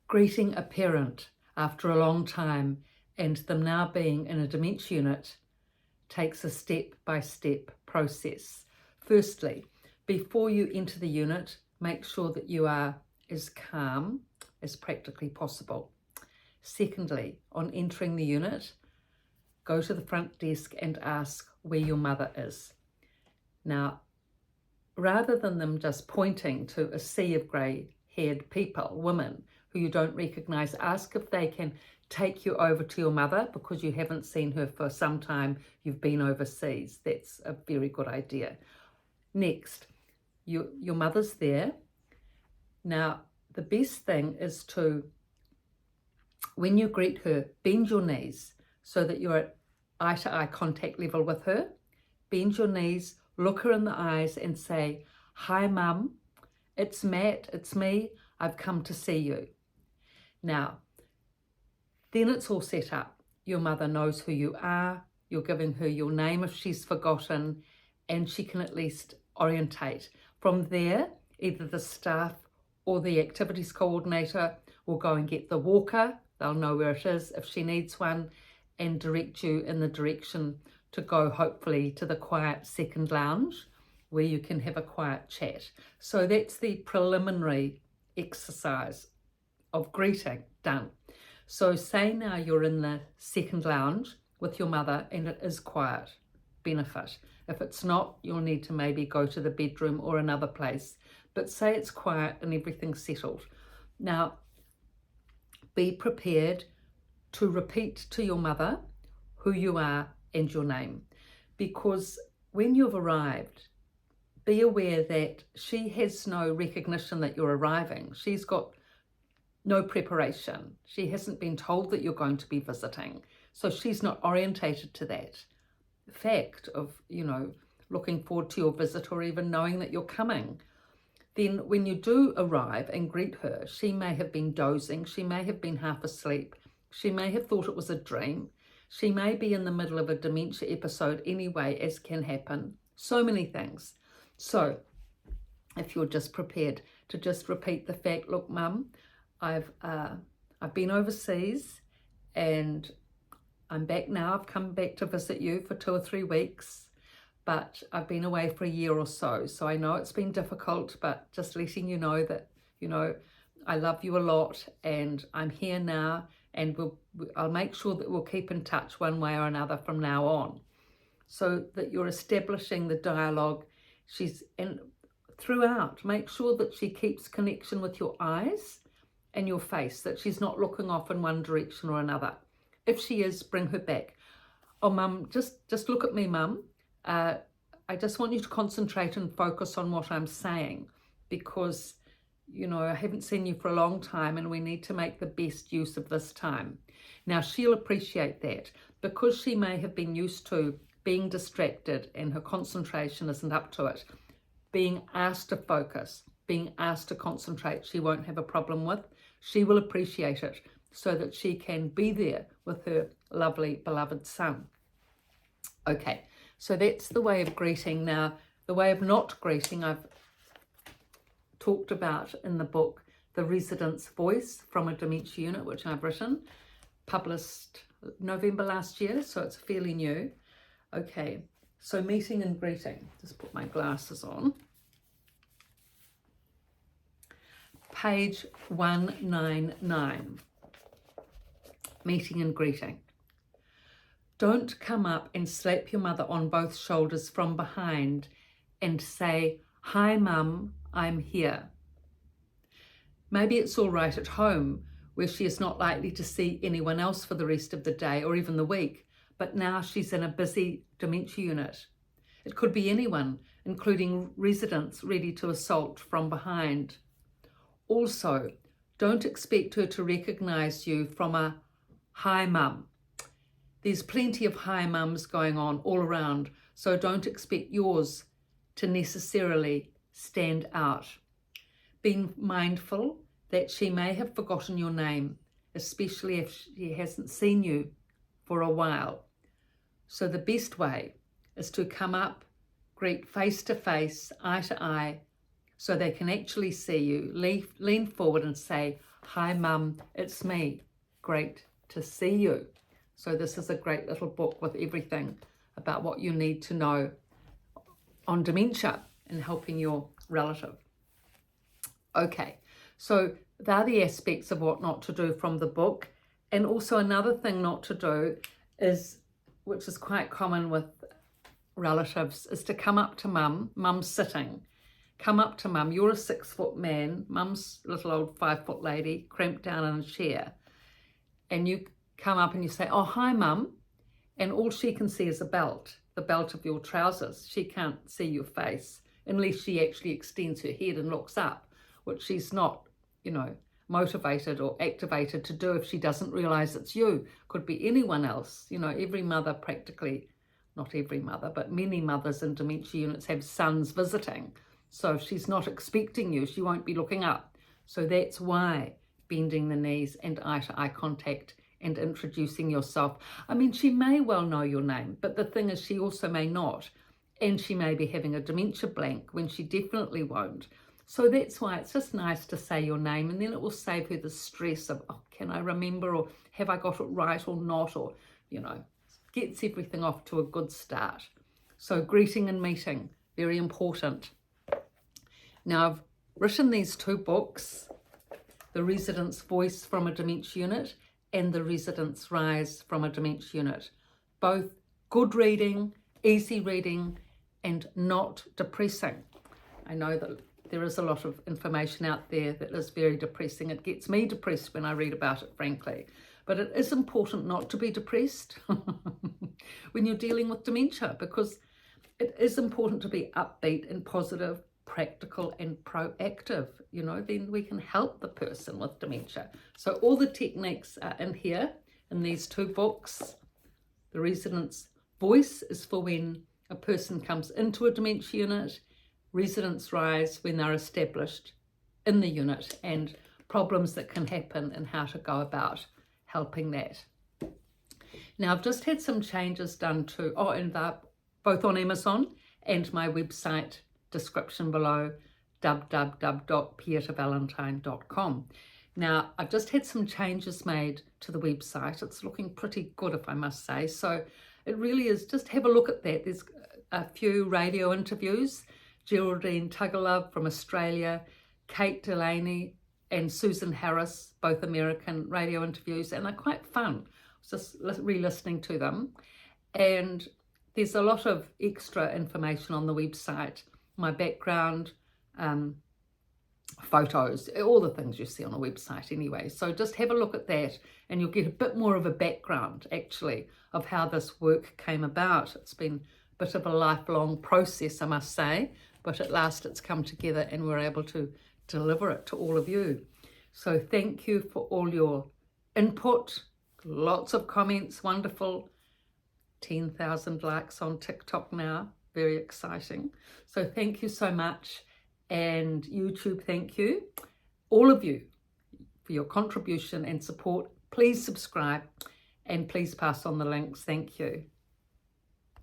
Greeting a parent after a long time and them now being in a dementia unit takes a step-by-step process. Firstly, before you enter the unit, make sure that you are as calm as practically possible. Secondly, on entering the unit, go to the front desk and ask where your mother is. Now, rather than them just pointing to a sea of grey-haired people, women, who you don't recognise, ask if they can take you over to your mother because you haven't seen her for some time, you've been overseas. That's a very good idea. Next, your mother's there. Now, the best thing is to, when you greet her, bend your knees so that you're at eye-to-eye contact level with her. Bend your knees, look her in the eyes and say, "Hi, Mum, it's Matt, it's me, I've come to see you." Now, then it's all set up. Your mother knows who you are, you're giving her your name if she's forgotten, and she can at least orientate. From there, either the staff or the activities coordinator will go and get the walker. They'll know where it is if she needs one and direct you in the direction to go, hopefully, to the quiet second lounge where you can have a quiet chat. So that's the preliminary exercise of greeting done. So say now you're in the second lounge with your mother and it is quiet. Benefit. If it's not, you'll need to maybe go to the bedroom or another place. But say it's quiet and everything's settled. Now, be prepared to repeat to your mother who you are and your name. Because when you've arrived, be aware that she has no recognition that you're arriving. She's got no preparation. She hasn't been told that you're going to be visiting. So she's not orientated to that fact of, looking forward to your visit or even knowing that you're coming. Then when you do arrive and greet her, she may have been dozing. She may have been half asleep. She may have thought it was a dream. She may be in the middle of a dementia episode anyway, as can happen. So many things. So if you're just prepared to just repeat the fact, "Look, Mum, I've been overseas and I'm back now. I've come back to visit you for 2 or 3 weeks, but I've been away for a year or so. So I know it's been difficult, but just letting you know that, I love you a lot and I'm here now, and I'll make sure that we'll keep in touch one way or another from now on." So that you're establishing the dialogue. And throughout, make sure that she keeps connection with your eyes and your face, that she's not looking off in one direction or another. If she is, bring her back. "Oh, Mum, just look at me, Mum. I just want you to concentrate and focus on what I'm saying because, I haven't seen you for a long time and we need to make the best use of this time." Now, she'll appreciate that because she may have been used to being distracted and her concentration isn't up to it. Being asked to focus, being asked to concentrate, she won't have a problem with. She will appreciate it so that she can be there with her lovely, beloved son. Okay, so that's the way of greeting. Now, the way of not greeting, I've talked about in the book, The Resident's Voice from a Dementia Unit, which I've written, published November last year, so it's fairly new. Okay, so meeting and greeting. Just put my glasses on. Page 199. Meeting and greeting. Don't come up and slap your mother on both shoulders from behind and say, "Hi, Mum, I'm here." Maybe it's all right at home where she is not likely to see anyone else for the rest of the day or even the week, but now she's in a busy dementia unit. It could be anyone, including residents ready to assault from behind. Also, don't expect her to recognize you from a "Hi, Mum." There's plenty of hi mums going on all around, so don't expect yours to necessarily stand out. Be mindful that she may have forgotten your name, especially if she hasn't seen you for a while. So the best way is to come up, greet face to face, eye to eye, so they can actually see you. Lean forward and say, Hi mum, it's me. Great to see you. So this is a great little book with everything about what you need to know on dementia and helping your relative. Okay, so they're the aspects of what not to do from the book. And also another thing not to do is, which is quite common with relatives, is to come up to mum. Mum's sitting. Come up to mum. You're a 6-foot man. Mum's little old 5-foot lady, cramped down in a chair. And you come up and you say, oh, hi mum. And all she can see is a belt, the belt of your trousers. She can't see your face unless she actually extends her head and looks up, which she's not, motivated or activated to do if she doesn't realize it's you. Could be anyone else. Every mother practically, not every mother, but many mothers in dementia units have sons visiting. So if she's not expecting you, she won't be looking up. So that's why bending the knees and eye-to-eye contact and introducing yourself. I mean, she may well know your name, but the thing is she also may not. And she may be having a dementia blank when she definitely won't. So that's why it's just nice to say your name, and then it will save her the stress of, oh, can I remember, or have I got it right or not, or, gets everything off to a good start. So greeting and meeting, very important. Now I've written these 2 books, The Resident's Voice from a Dementia Unit and The Resident's Rise from a Dementia Unit. Both good reading, easy reading, and not depressing. I know that there is a lot of information out there that is very depressing. It gets me depressed when I read about it, frankly. But it is important not to be depressed when you're dealing with dementia, because it is important to be upbeat and positive, practical and proactive. Then we can help the person with dementia. So all the techniques are in here in these 2 books. The Resident's Voice is for when a person comes into a dementia unit. Residents Rise when they're established in the unit, and problems that can happen and how to go about helping that. Now I've just had some changes done to, and they're both on Amazon and my website description below, www.pietavalentine.com. Now I've just had some changes made to the website. It's looking pretty good, if I must say. So it really is, just have a look at that. There's a few radio interviews. Geraldine Tuggerlove from Australia, Kate Delaney and Susan Harris, both American radio interviews, and they're quite fun. I was just re-listening to them. And there's a lot of extra information on the website, my background, photos, all the things you see on a website anyway. So just have a look at that and you'll get a bit more of a background, actually, of how this work came about. It's been a bit of a lifelong process, I must say. But at last it's come together and we're able to deliver it to all of you. So thank you for all your input, lots of comments, wonderful. 10,000 likes on TikTok now, very exciting. So thank you so much. And YouTube, thank you. All of you for your contribution and support. Please subscribe and please pass on the links. Thank you.